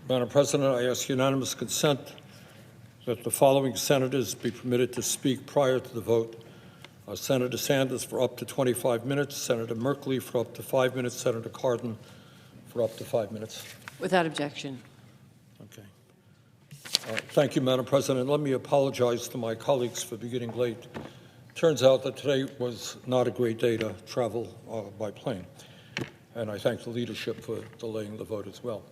Madam President, I ask unanimous consent that the following senators be permitted to speak prior to the vote. Senator Sanders for up to 25 minutes, Senator Merkley for up to 5 minutes, Senator Cardin for up to 5 minutes. Without objection. Okay. Thank you, Madam President. Let me apologize to my colleagues for beginning late. Turns out that today was not a great day to travel by plane, and I thank the leadership for delaying the vote as well.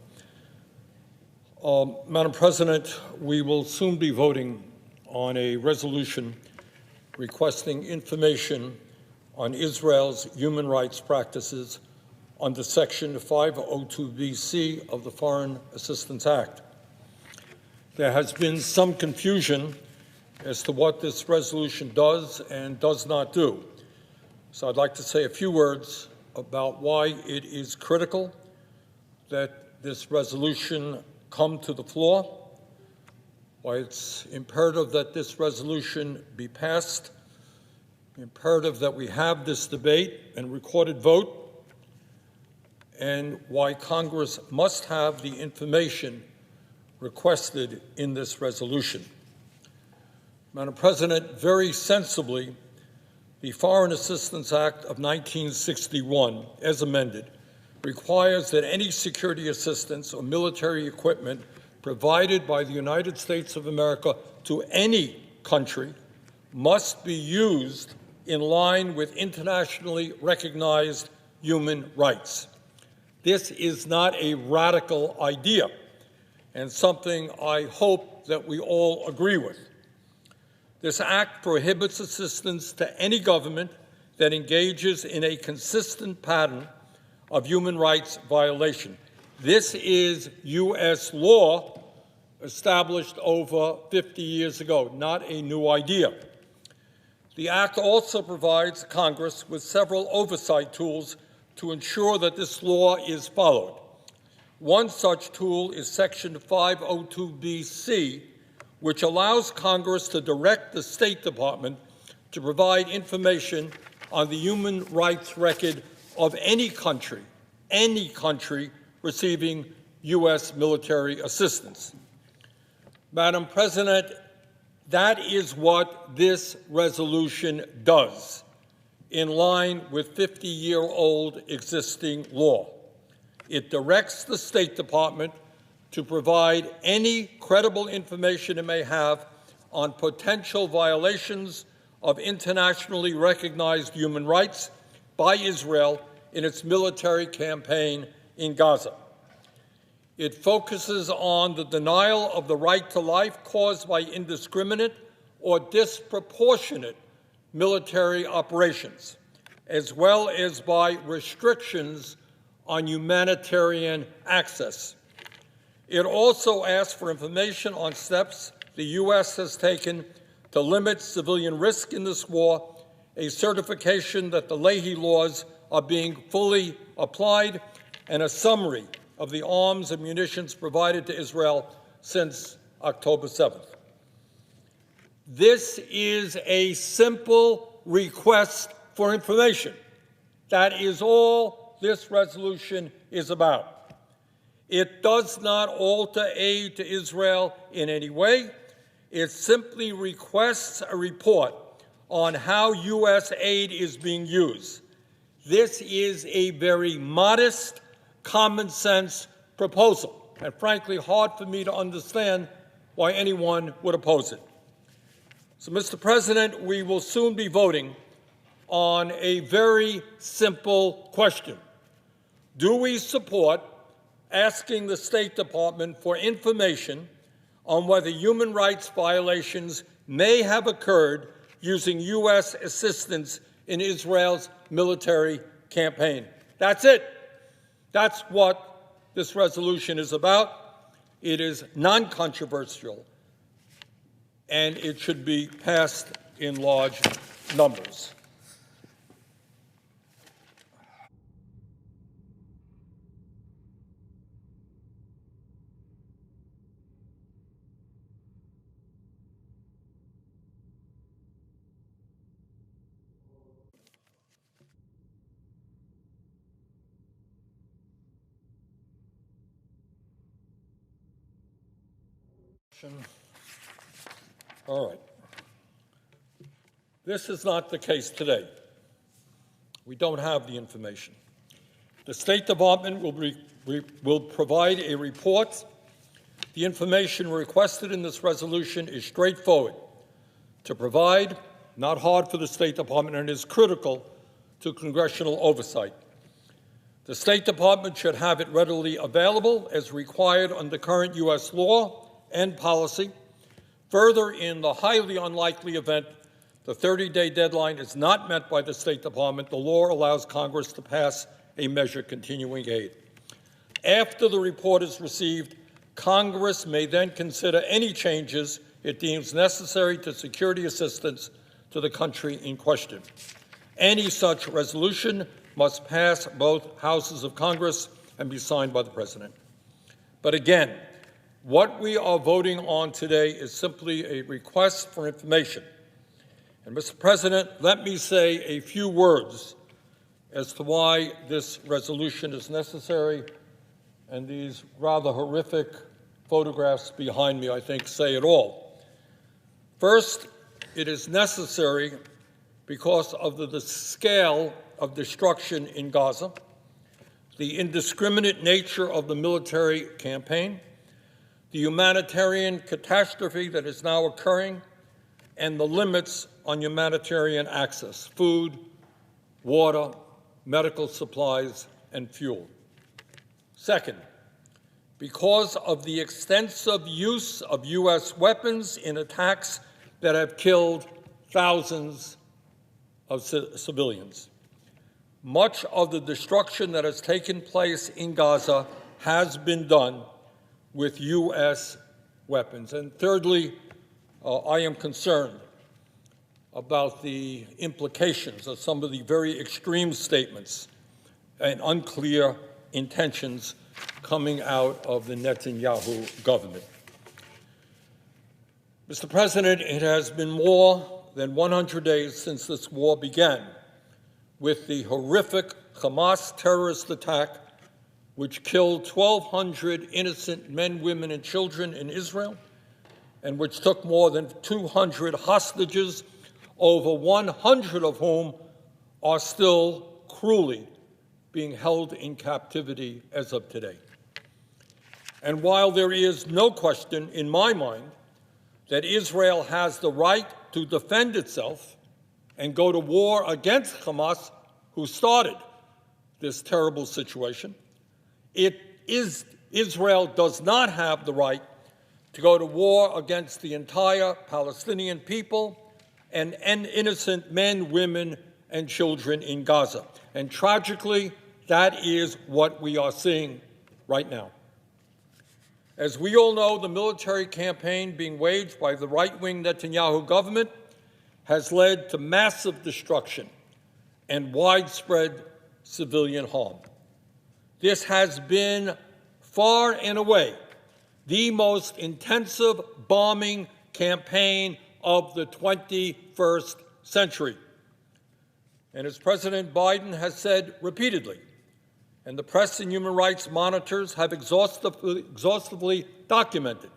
Madam President, we will soon be voting on a resolution requesting information on Israel's human rights practices under Section 502BC of the Foreign Assistance Act. There has been some confusion as to what this resolution does and does not do. So I'd like to say a few words about why it is critical that this resolution come to the floor, why it's imperative that this resolution be passed, imperative that we have this debate and recorded vote, and why Congress must have the information requested in this resolution. Madam President, very sensibly, the Foreign Assistance Act of 1961, as amended, requires that any security assistance or military equipment provided by the United States of America to any country must be used in line with internationally recognized human rights. This is not a radical idea and something I hope that we all agree with. This act prohibits assistance to any government that engages in a consistent pattern of human rights violation. This is U.S. law established over 50 years ago, not a new idea. The Act also provides Congress with several oversight tools to ensure that this law is followed. One such tool is Section 502BC, which allows Congress to direct the State Department to provide information on the human rights record of any country receiving U.S. military assistance. Madam President, that is what this resolution does, in line with 50-year-old existing law. It directs the State Department to provide any credible information it may have on potential violations of internationally recognized human rights by Israel in its military campaign in Gaza. It focuses on the denial of the right to life caused by indiscriminate or disproportionate military operations, as well as by restrictions on humanitarian access. It also asks for information on steps the U.S. has taken to limit civilian risk in this war, a certification that the Leahy laws are being fully applied, and a summary of the arms and munitions provided to Israel since October 7th. This is a simple request for information. That is all this resolution is about. It does not alter aid to Israel in any way. It simply requests a report on how U.S. aid is being used. This is a very modest, common-sense proposal, and frankly, hard for me to understand why anyone would oppose it. So, Mr. President, we will soon be voting on a very simple question. Do we support asking the State Department for information on whether human rights violations may have occurred using U.S. assistance in Israel's military campaign? That's it. That's what this resolution is about. It is non-controversial, and it should be passed in large numbers. All right. This is not the case today. We don't have the information. The State Department will provide a report. The information requested in this resolution is straightforward to provide, not hard for the State Department, and is critical to congressional oversight. The State Department should have it readily available as required under current U.S. law and policy. Further, in the highly unlikely event the 30-day deadline is not met by the State Department, the law allows Congress to pass a measure continuing aid. After the report is received, Congress may then consider any changes it deems necessary to security assistance to the country in question. Any such resolution must pass both houses of Congress and be signed by the President. But again, what we are voting on today is simply a request for information. And, Mr. President, let me say a few words as to why this resolution is necessary, and these rather horrific photographs behind me, I think, say it all. First, it is necessary because of the scale of destruction in Gaza, the indiscriminate nature of the military campaign, the humanitarian catastrophe that is now occurring, and the limits on humanitarian access, food, water, medical supplies, and fuel. Second, because of the extensive use of U.S. weapons in attacks that have killed thousands of civilians. Much of the destruction that has taken place in Gaza has been done with U.S. weapons. And thirdly, I am concerned about the implications of some of the very extreme statements and unclear intentions coming out of the Netanyahu government. Mr. President, it has been more than 100 days since this war began, with the horrific Hamas terrorist attack which killed 1,200 innocent men, women, and children in Israel, and which took more than 200 hostages, over 100 of whom are still cruelly being held in captivity as of today. And while there is no question in my mind that Israel has the right to defend itself and go to war against Hamas, who started this terrible situation, Israel does not have the right to go to war against the entire Palestinian people and innocent men, women, and children in Gaza. And tragically, that is what we are seeing right now. As we all know, the military campaign being waged by the right-wing Netanyahu government has led to massive destruction and widespread civilian harm. This has been far and away the most intensive bombing campaign of the 21st century. And as President Biden has said repeatedly, and the press and human rights monitors have exhaustively documented,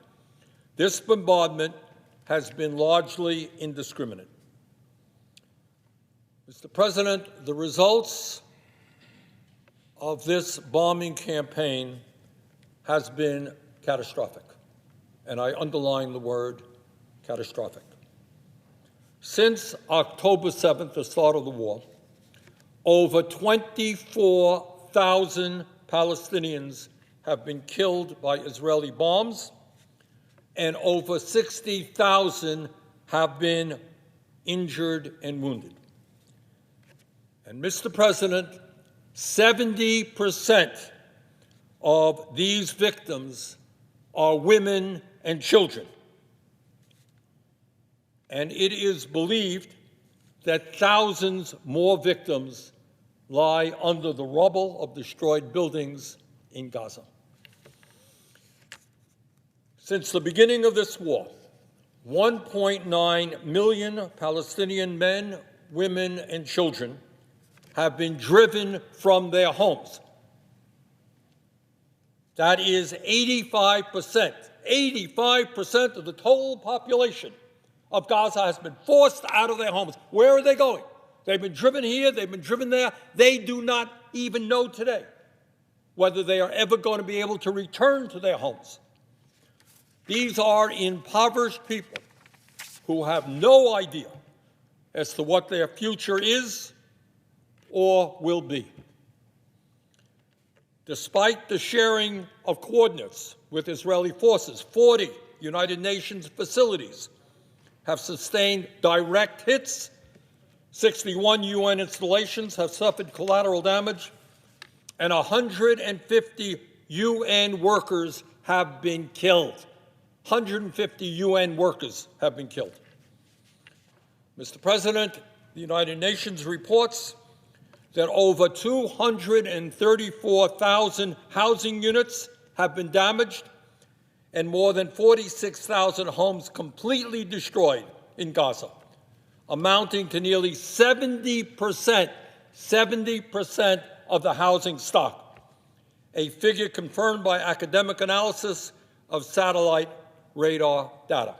this bombardment has been largely indiscriminate. Mr. President, the results of this bombing campaign has been catastrophic, and I underline the word catastrophic. Since October 7th, the start of the war, over 24,000 Palestinians have been killed by Israeli bombs, and over 60,000 have been injured and wounded. And, Mr. President, 70% of these victims are women and children. And it is believed that thousands more victims lie under the rubble of destroyed buildings in Gaza. Since the beginning of this war, 1.9 million Palestinian men, women, and children have been driven from their homes. That is 85%, 85% of the total population of Gaza has been forced out of their homes. Where are they going? They've been driven here, they've been driven there. They do not even know today whether they are ever going to be able to return to their homes. These are impoverished people who have no idea as to what their future is or will be. Despite the sharing of coordinates with Israeli forces, 40 United Nations facilities have sustained direct hits. 61 UN installations have suffered collateral damage, and 150 UN workers have been killed. 150 UN workers have been killed. Mr. President, the United Nations reports that over 234,000 housing units have been damaged and more than 46,000 homes completely destroyed in Gaza, amounting to nearly 70% of the housing stock, a figure confirmed by academic analysis of satellite radar data.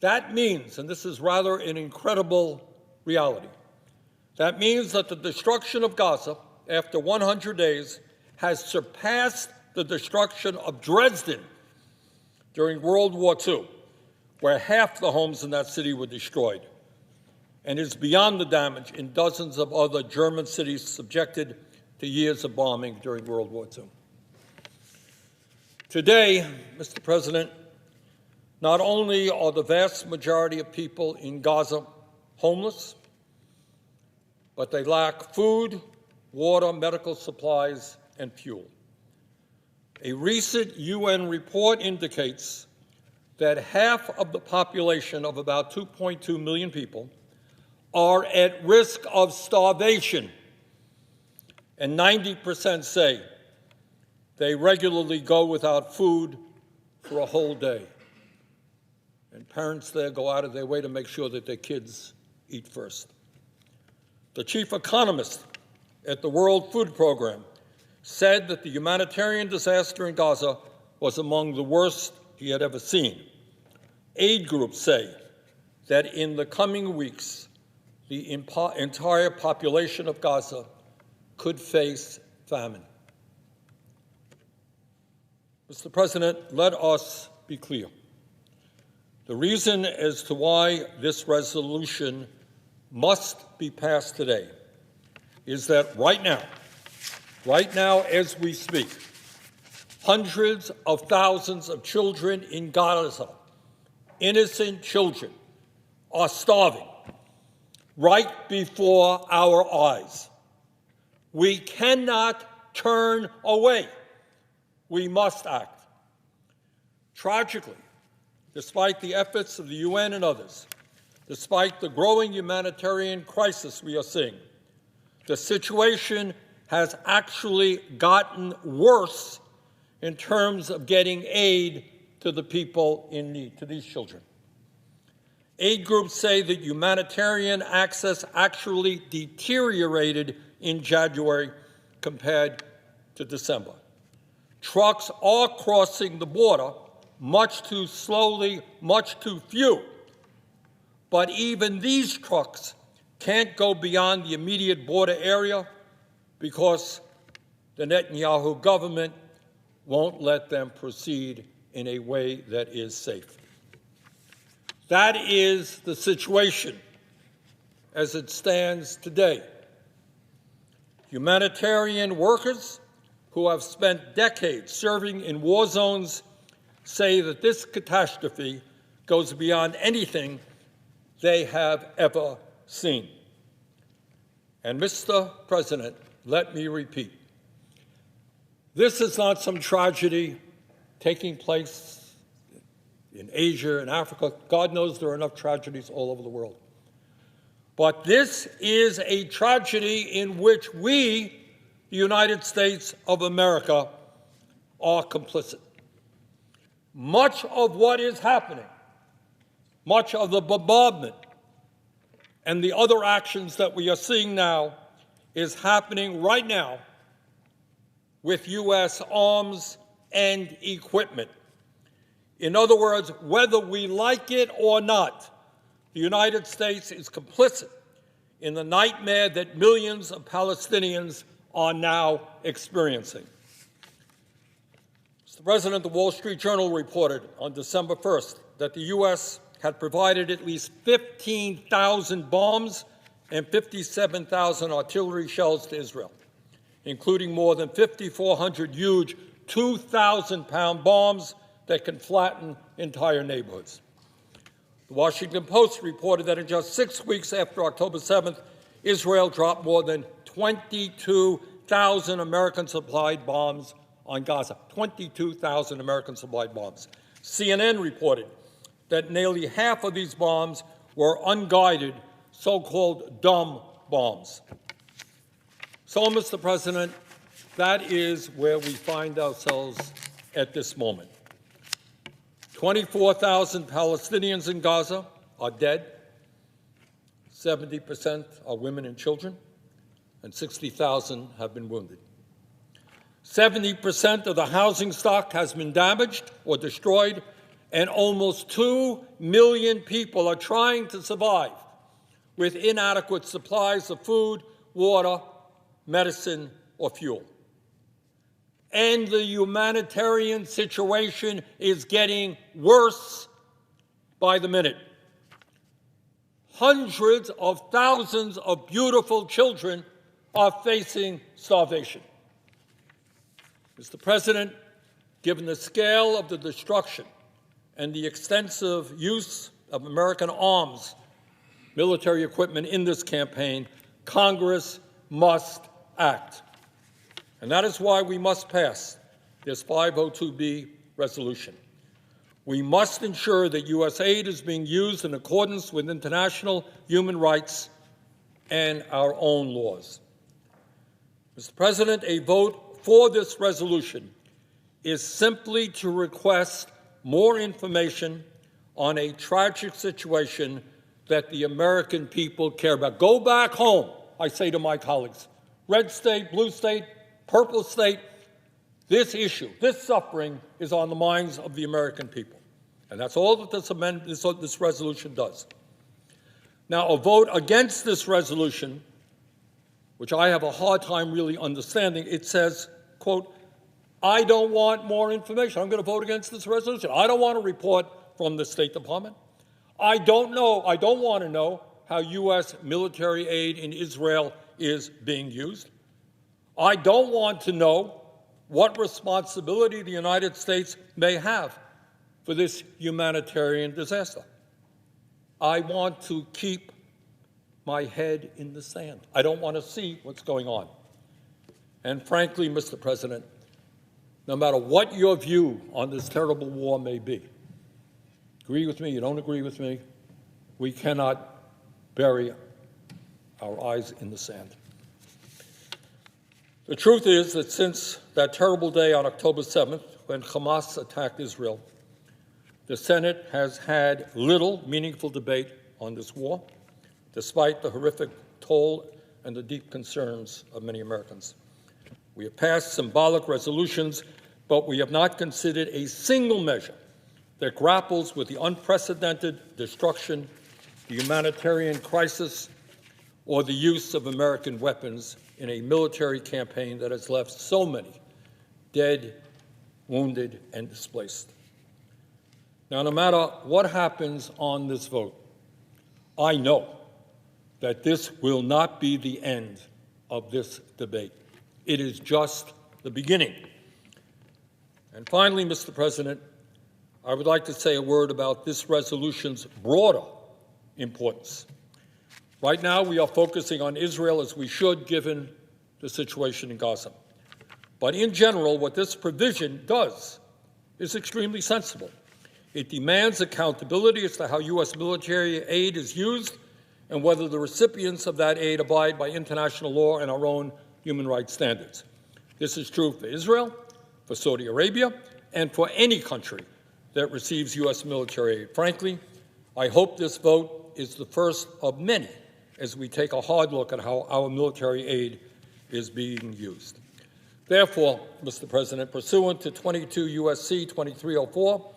That means, and this is rather an incredible reality, that means that the destruction of Gaza after 100 days has surpassed the destruction of Dresden during World War II, where half the homes in that city were destroyed, and is beyond the damage in dozens of other German cities subjected to years of bombing during World War II. Today, Mr. President, not only are the vast majority of people in Gaza homeless, but they lack food, water, medical supplies, and fuel. A recent UN report indicates that half of the population of about 2.2 million people are at risk of starvation, and 90% say they regularly go without food for a whole day. And parents there go out of their way to make sure that their kids eat first. The chief economist at the World Food Program said that the humanitarian disaster in Gaza was among the worst he had ever seen. Aid groups say that in the coming weeks, the entire population of Gaza could face famine. Mr. President, let us be clear. The reason as to why this resolution must be passed today is that right now as we speak, hundreds of thousands of children in Gaza, innocent children, are starving right before our eyes. We cannot turn away. We must act. Tragically, despite the efforts of the UN and others, despite the growing humanitarian crisis we are seeing, the situation has actually gotten worse in terms of getting aid to the people in need, to these children. Aid groups say that humanitarian access actually deteriorated in January compared to December. Trucks are crossing the border much too slowly, much too few. But even these trucks can't go beyond the immediate border area because the Netanyahu government won't let them proceed in a way that is safe. That is the situation as it stands today. Humanitarian workers who have spent decades serving in war zones say that this catastrophe goes beyond anything they have ever seen. And Mr. President, let me repeat, this is not some tragedy taking place in Asia and Africa. God knows there are enough tragedies all over the world. But this is a tragedy in which we, the United States of America, are complicit. Much of what is happening, much of the bombardment and the other actions that we are seeing now is happening right now with U.S. arms and equipment. In other words, whether we like it or not, the United States is complicit in the nightmare that millions of Palestinians are now experiencing. Mr. President, the Wall Street Journal reported on December 1st that the U.S. had provided at least 15,000 bombs and 57,000 artillery shells to Israel, including more than 5,400 huge 2,000-pound bombs that can flatten entire neighborhoods. The Washington Post reported that in just 6 weeks after October 7th, Israel dropped more than 22,000 American-supplied bombs on Gaza. 22,000 American-supplied bombs. CNN reported that nearly half of these bombs were unguided, so-called dumb bombs. So, Mr. President, that is where we find ourselves at this moment. 24,000 Palestinians in Gaza are dead. 70% are women and children, and 60,000 have been wounded. 70% of the housing stock has been damaged or destroyed, and almost 2 million people are trying to survive with inadequate supplies of food, water, medicine, or fuel. And the humanitarian situation is getting worse by the minute. Hundreds of thousands of beautiful children are facing starvation. Mr. President, given the scale of the destruction and the extensive use of American arms, military equipment in this campaign, Congress must act. And that is why we must pass this 502B resolution. We must ensure that U.S. aid is being used in accordance with international human rights and our own laws. Mr. President, a vote for this resolution is simply to request more information on a tragic situation that the American people care about. Go back home, I say to my colleagues. Red state, blue state, purple state, this issue, this suffering is on the minds of the American people. And that's all that this resolution does. Now, a vote against this resolution, which I have a hard time really understanding, it says, quote, I don't want more information. I'm going to vote against this resolution. I don't want a report from the State Department. I don't want to know how U.S. military aid in Israel is being used. I don't want to know what responsibility the United States may have for this humanitarian disaster. I want to keep my head in the sand. I don't want to see what's going on. And frankly, Mr. President, no matter what your view on this terrible war may be, agree with me, you don't agree with me, we cannot bury our eyes in the sand. The truth is that since that terrible day on October 7th, when Hamas attacked Israel, the Senate has had little meaningful debate on this war, despite the horrific toll and the deep concerns of many Americans. We have passed symbolic resolutions, but we have not considered a single measure that grapples with the unprecedented destruction, the humanitarian crisis, or the use of American weapons in a military campaign that has left so many dead, wounded, and displaced. Now, no matter what happens on this vote, I know that this will not be the end of this debate. It is just the beginning. And finally, Mr. President, I would like to say a word about this resolution's broader importance. Right now, we are focusing on Israel, as we should, given the situation in Gaza. But in general, what this provision does is extremely sensible. It demands accountability as to how U.S. military aid is used and whether the recipients of that aid abide by international law and our own human rights standards. This is true for Israel, for Saudi Arabia, and for any country that receives U.S. military aid. Frankly, I hope this vote is the first of many as we take a hard look at how our military aid is being used. Therefore, Mr. President, pursuant to 22 U.S.C. 2304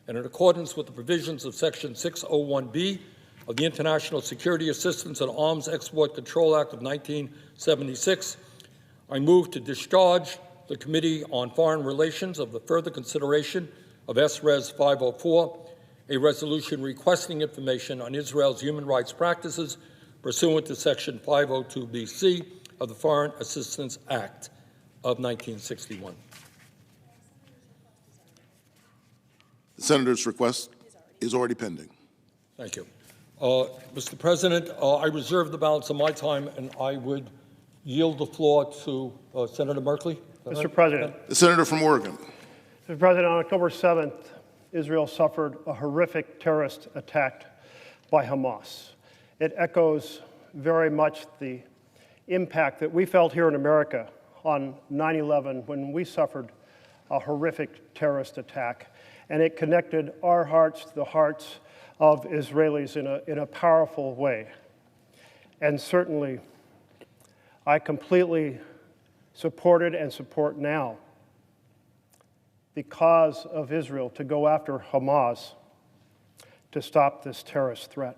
and in accordance with the provisions of Section 601B of the International Security Assistance and Arms Export Control Act of 1976, I move to discharge the Committee on Foreign Relations of the further consideration of S-Res 504, a resolution requesting information on Israel's human rights practices pursuant to Section 502BC of the Foreign Assistance Act of 1961. The senator's request is already pending. Thank you. Mr. President, I reserve the balance of my time, and I would yield the floor to Senator Merkley. Mr. President. The senator from Oregon. Mr. President, on October 7th, Israel suffered a horrific terrorist attack by Hamas. It echoes very much the impact that we felt here in America on 9/11 when we suffered a horrific terrorist attack. And it connected our hearts to the hearts of Israelis in a powerful way. And certainly, I completely supported and support now the cause of Israel to go after Hamas to stop this terrorist threat.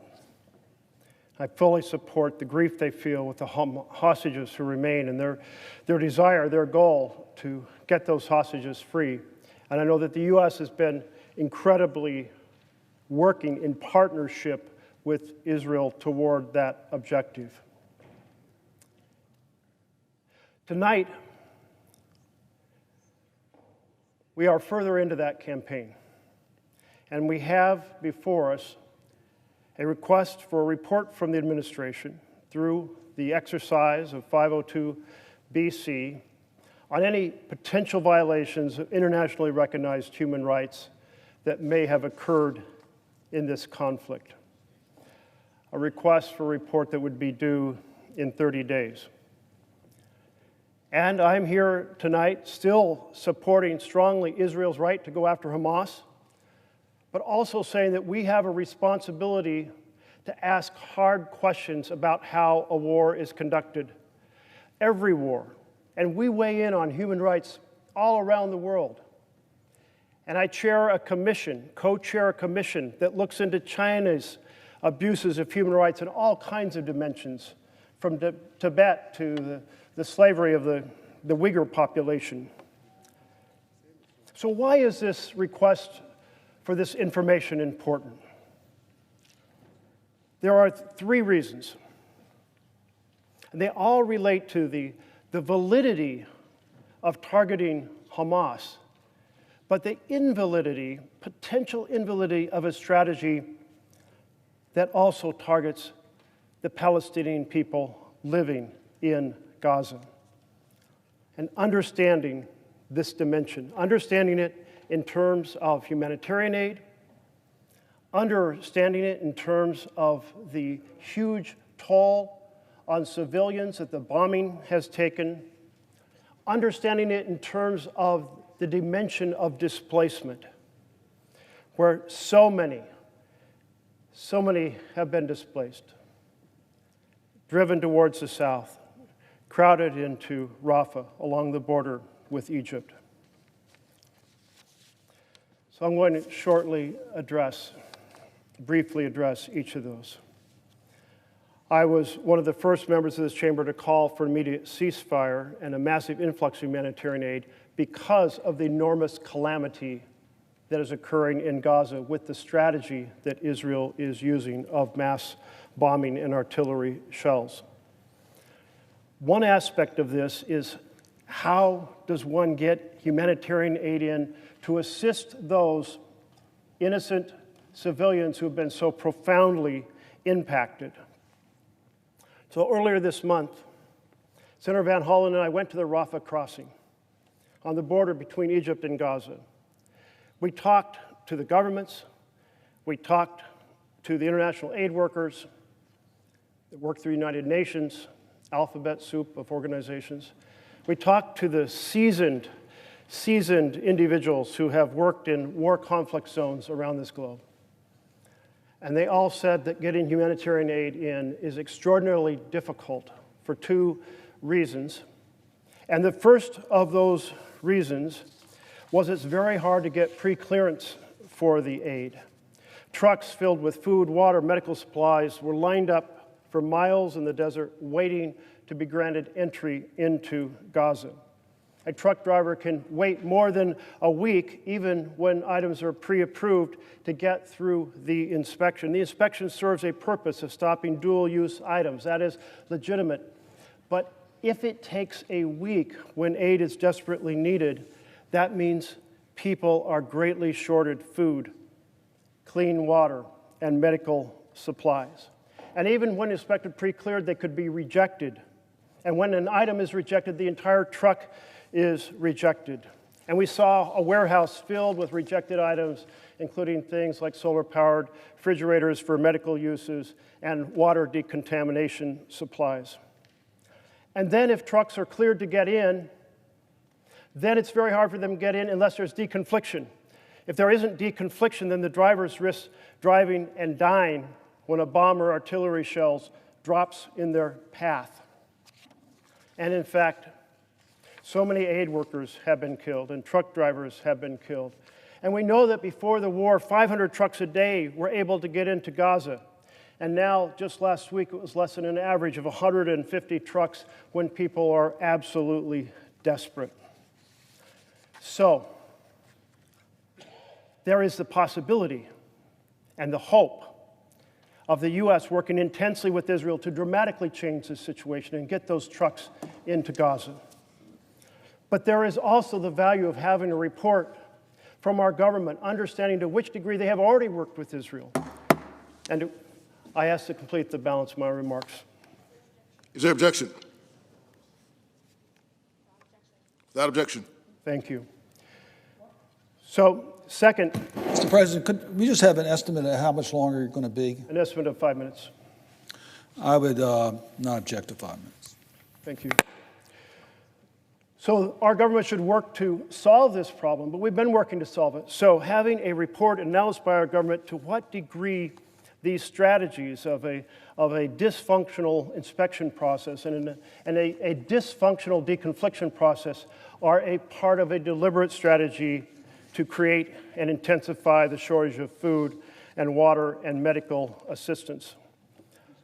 I fully support the grief they feel with the hostages who remain and their desire, their goal to get those hostages free. And I know that the U.S. has been incredibly working in partnership with Israel toward that objective. Tonight, we are further into that campaign, and we have before us a request for a report from the administration through the exercise of 502BC on any potential violations of internationally recognized human rights that may have occurred in this conflict. A request for a report that would be due in 30 days. And I'm here tonight still supporting strongly Israel's right to go after Hamas, but also saying that we have a responsibility to ask hard questions about how a war is conducted. Every war. And we weigh in on human rights all around the world. And I chair a commission, co-chair a commission that looks into China's abuses of human rights in all kinds of dimensions, from Tibet to the slavery of the Uyghur population. So why is this request for this information important? There are three reasons. And they all relate to the validity of targeting Hamas, but the invalidity, potential invalidity of a strategy that also targets the Palestinian people living in Gaza. And understanding this dimension, understanding it in terms of humanitarian aid, understanding it in terms of the huge toll on civilians that the bombing has taken, understanding it in terms of the dimension of displacement, where so many have been displaced, driven towards the south, crowded into Rafah along the border with Egypt. So I'm going to shortly briefly address each of those. I was one of the first members of this chamber to call for immediate ceasefire and a massive influx of humanitarian aid because of the enormous calamity that is occurring in Gaza with the strategy that Israel is using of mass bombing and artillery shells. One aspect of this is how does one get humanitarian aid in to assist those innocent civilians who have been so profoundly impacted? So earlier this month, Senator Van Hollen and I went to the Rafah crossing on the border between Egypt and Gaza. We talked to the governments, we talked to the international aid workers that work through the United Nations, alphabet soup of organizations. We talked to the seasoned individuals who have worked in war conflict zones around this globe. And they all said that getting humanitarian aid in is extraordinarily difficult for two reasons. And the first of those reasons was it's very hard to get pre-clearance for the aid. Trucks filled with food, water, medical supplies were lined up for miles in the desert waiting to be granted entry into Gaza. A truck driver can wait more than a week, even when items are pre-approved, to get through the inspection. The inspection serves a purpose of stopping dual-use items. That is legitimate. But if it takes a week when aid is desperately needed, that means people are greatly shorted food, clean water, and medical supplies. And even when inspected pre-cleared, they could be rejected. And when an item is rejected, the entire truck is rejected. And we saw a warehouse filled with rejected items, including things like solar-powered refrigerators for medical uses and water decontamination supplies. And then if trucks are cleared to get in, then it's very hard for them to get in unless there's deconfliction. If there isn't deconfliction, then the drivers risk driving and dying when a bomb or artillery shells drops in their path. And in fact, so many aid workers have been killed and truck drivers have been killed. And we know that before the war, 500 trucks a day were able to get into Gaza. And now, just last week, it was less than an average of 150 trucks when people are absolutely desperate. So, there is the possibility and the hope of the U.S. working intensely with Israel to dramatically change this situation and get those trucks into Gaza. But there is also the value of having a report from our government, understanding to which degree they have already worked with Israel. And I ask to complete the balance of my remarks. Is there objection? Without objection. Thank you. So, second, Mr. President, could we just have an estimate of how much longer you're going to be? an estimate of 5 minutes. I would not object to 5 minutes. Thank you. So our government should work to solve this problem, but we've been working to solve it. So having a report announced by our government to what degree these strategies of a dysfunctional inspection process and a dysfunctional deconfliction process are a part of a deliberate strategy to create and intensify the shortage of food and water and medical assistance.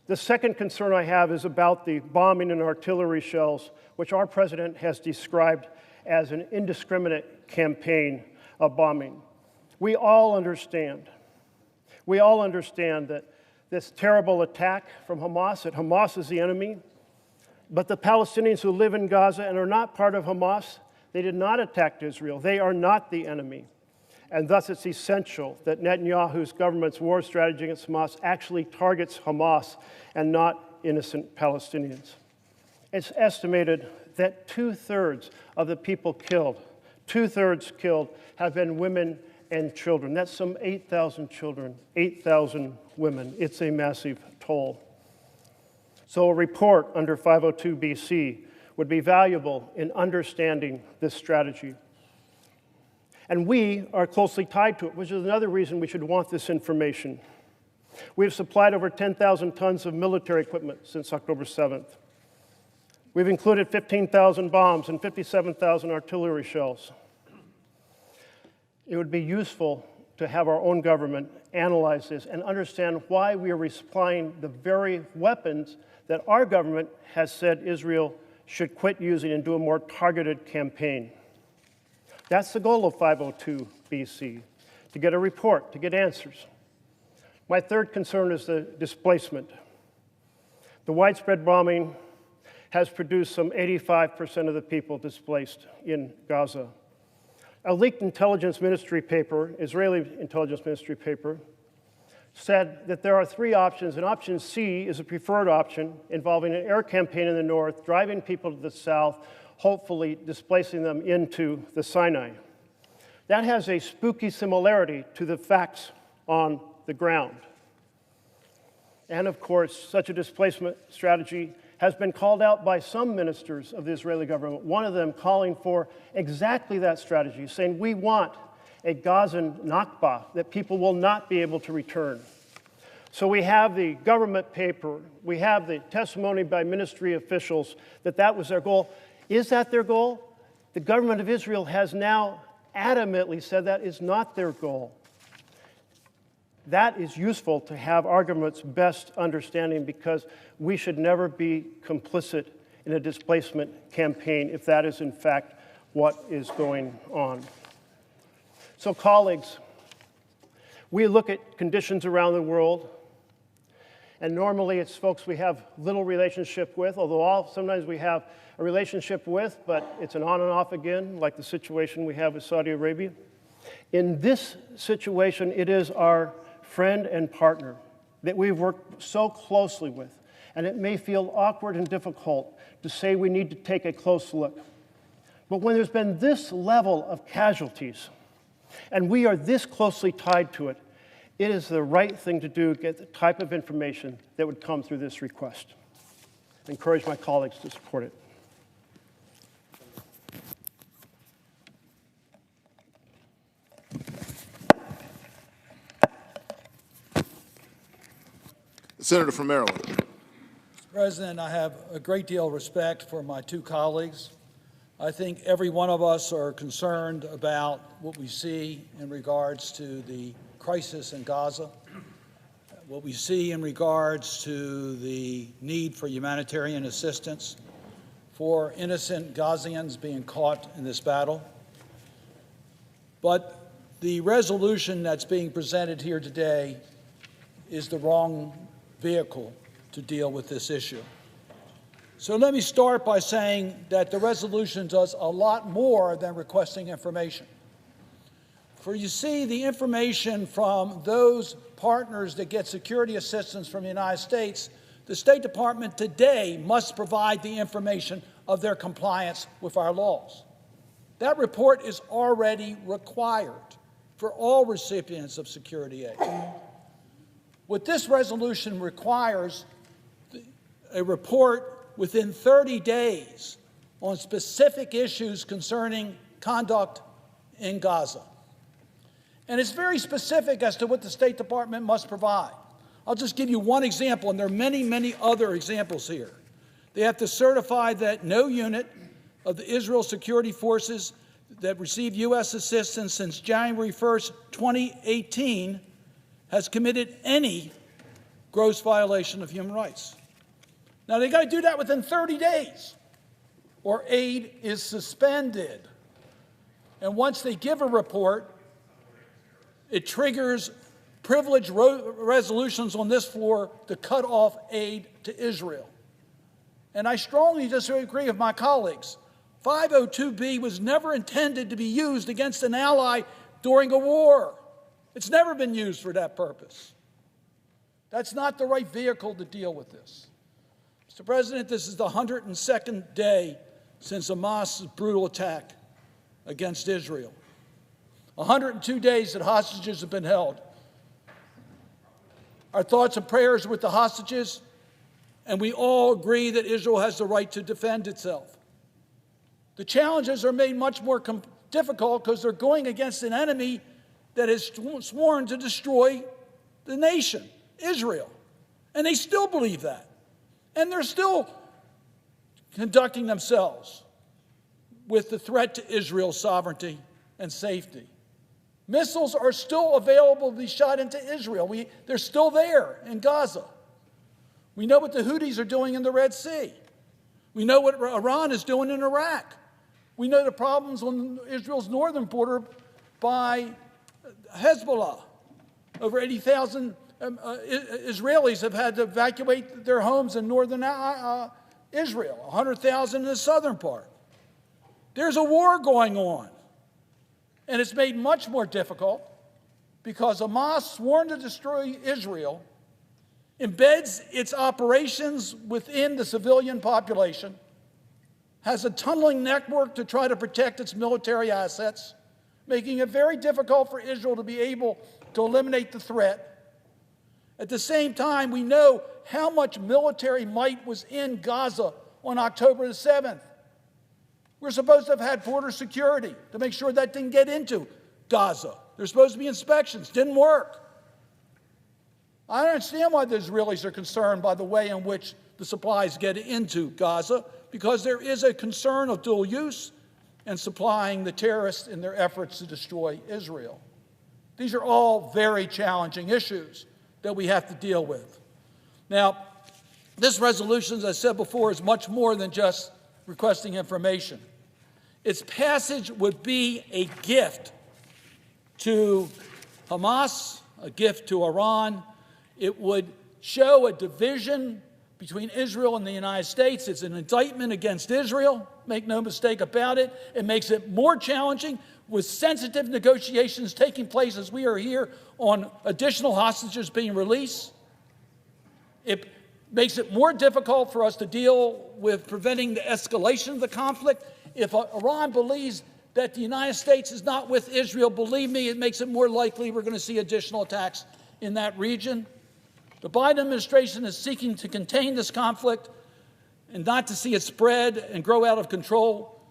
The second concern I have is about the bombing and artillery shells, which our president has described as an indiscriminate campaign of bombing. We all understand that this terrible attack from Hamas, that Hamas is the enemy, but the Palestinians who live in Gaza and are not part of Hamas, they did not attack Israel. They are not the enemy. And thus it's essential that Netanyahu's government's war strategy against Hamas actually targets Hamas and not innocent Palestinians. It's estimated that 2/3 of the people killed, 2/3 killed, have been women and children. That's some 8,000 children, 8,000 women. It's a massive toll. So a report under 502(b)(c) would be valuable in understanding this strategy. And we are closely tied to it, which is another reason we should want this information. We have supplied over 10,000 tons of military equipment since October 7th. We've included 15,000 bombs and 57,000 artillery shells. It would be useful to have our own government analyze this and understand why we are supplying the very weapons that our government has said Israel should quit using and do a more targeted campaign. That's the goal of 502(b)(c), to get a report, to get answers. My third concern is the displacement. The widespread bombing has produced some 85% of the people displaced in Gaza. A leaked intelligence ministry paper, Israeli intelligence ministry paper, said that there are three options, and option C is a preferred option involving an air campaign in the north, driving people to the south, hopefully displacing them into the Sinai. That has a spooky similarity to the facts on the ground. And of course, such a displacement strategy has been called out by some ministers of the Israeli government, one of them calling for exactly that strategy, saying we want a Gazan Nakba, that people will not be able to return. So we have the government paper, we have the testimony by ministry officials that that was their goal. Is that their goal? The government of Israel has now adamantly said that is not their goal. That is useful to have our government's best understanding, because we should never be complicit in a displacement campaign if that is in fact what is going on. So colleagues, we look at conditions around the world, and normally it's folks we have little relationship with, although sometimes we have a relationship with, but it's an on and off again, like the situation we have with Saudi Arabia. In this situation, it is our friend and partner that we've worked so closely with, and it may feel awkward and difficult to say we need to take a close look. But when there's been this level of casualties, and we are this closely tied to it, it is the right thing to do to get the type of information that would come through this request. I encourage my colleagues to support it. The senator from Maryland. Mr. President, I have a great deal of respect for my two colleagues. I think every one of us are concerned about what we see in regards to the crisis in Gaza, what we see in regards to the need for humanitarian assistance for innocent Gazians being caught in this battle. But the resolution that's being presented here today is the wrong vehicle to deal with this issue. So let me start by saying that the resolution does a lot more than requesting information. For you see, the information from those partners that get security assistance from the United States, the State Department today must provide the information of their compliance with our laws. That report is already required for all recipients of security aid. What this resolution requires, a report within 30 days on specific issues concerning conduct in Gaza. And it's very specific as to what the State Department must provide. I'll just give you one example, and there are many, many other examples here. They have to certify that no unit of the Israel security forces that received U.S. assistance since January 1st, 2018 has committed any gross violation of human rights. Now, they got to do that within 30 days, or aid is suspended. And once they give a report, it triggers privilege resolutions on this floor to cut off aid to Israel. And I strongly disagree with my colleagues. 502B was never intended to be used against an ally during a war. It's never been used for that purpose. That's not the right vehicle to deal with this. Mr. President, this is the 102nd day since Hamas's brutal attack against Israel. 102 days that hostages have been held. Our thoughts and prayers are with the hostages, and we all agree that Israel has the right to defend itself. The challenges are made much more difficult because they're going against an enemy that has sworn to destroy the nation, Israel. And they still believe that. And they're still conducting themselves with the threat to Israel's sovereignty and safety. Missiles are still available to be shot into Israel. They're still there in Gaza. We know what the Houthis are doing in the Red Sea. We know what Iran is doing in Iraq. We know the problems on Israel's northern border by Hezbollah. Over 80,000 Israelis have had to evacuate their homes in northern Israel, 100,000 in the southern part. There's a war going on. And it's made much more difficult because Hamas, sworn to destroy Israel, embeds its operations within the civilian population, has a tunneling network to try to protect its military assets, making it very difficult for Israel to be able to eliminate the threat. At the same time, we know how much military might was in Gaza on October the 7th. We're supposed to have had border security to make sure that didn't get into Gaza. There's supposed to be inspections. Didn't work. I don't understand why the Israelis are concerned by the way in which the supplies get into Gaza, because there is a concern of dual use and supplying the terrorists in their efforts to destroy Israel. These are all very challenging issues that we have to deal with. Now, this resolution, as I said before, is much more than just requesting information. Its passage would be a gift to Hamas, a gift to Iran. It would show a division between Israel and the United States. It's an indictment against Israel, make no mistake about it. It makes it more challenging with sensitive negotiations taking place as we are here on additional hostages being released. It makes it more difficult for us to deal with preventing the escalation of the conflict. If Iran believes that the United States is not with Israel, believe me, it makes it more likely we're going to see additional attacks in that region. The Biden administration is seeking to contain this conflict and not to see it spread and grow out of control.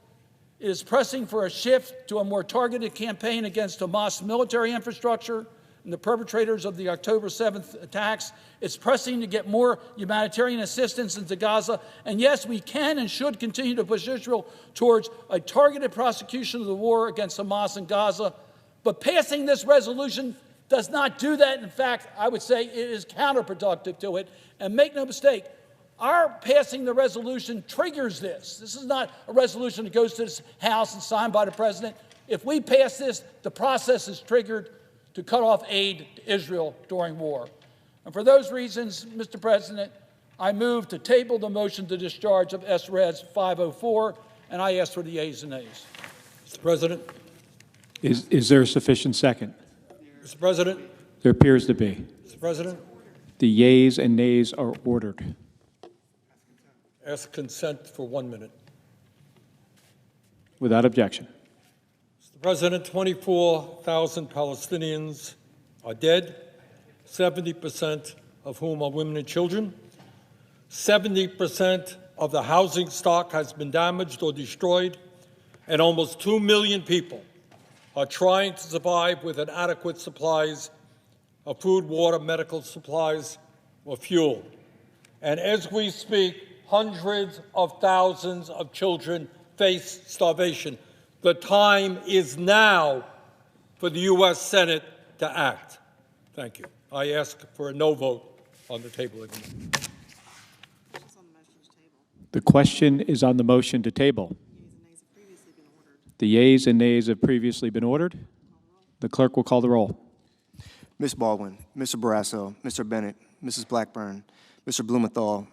It is pressing for a shift to a more targeted campaign against Hamas military infrastructure and the perpetrators of the October 7th attacks. It's pressing to get more humanitarian assistance into Gaza. And yes, we can and should continue to push Israel towards a targeted prosecution of the war against Hamas in Gaza. But passing this resolution does not do that. In fact, I would say it is counterproductive to it. And make no mistake, our passing the resolution triggers this. This is not a resolution that goes to this House and signed by the President. If we pass this, the process is triggered to cut off aid to Israel during war. And for those reasons, Mr. President, I move to table the motion to discharge of S-Res 504, and I ask for the yeas and nays. Mr. President. Is there a sufficient second? Mr. President. There appears to be. Mr. President. The yeas and nays are ordered. Ask consent for 1 minute. Without objection. Mr. President, 24,000 Palestinians are dead, 70% of whom are women and children. 70% of the housing stock has been damaged or destroyed, and almost 2 million people are trying to survive with inadequate supplies of food, water, medical supplies, or fuel. And as we speak, hundreds of thousands of children face starvation. The time is now for the U.S. Senate to act. Thank you. I ask for a no vote on the table again. The question is on the motion to table. The yeas and nays have previously been ordered. The clerk will call the roll. Ms. Baldwin, Mr. Barrasso, Mr. Bennett, Mrs. Blackburn, Mr. Blumenthal,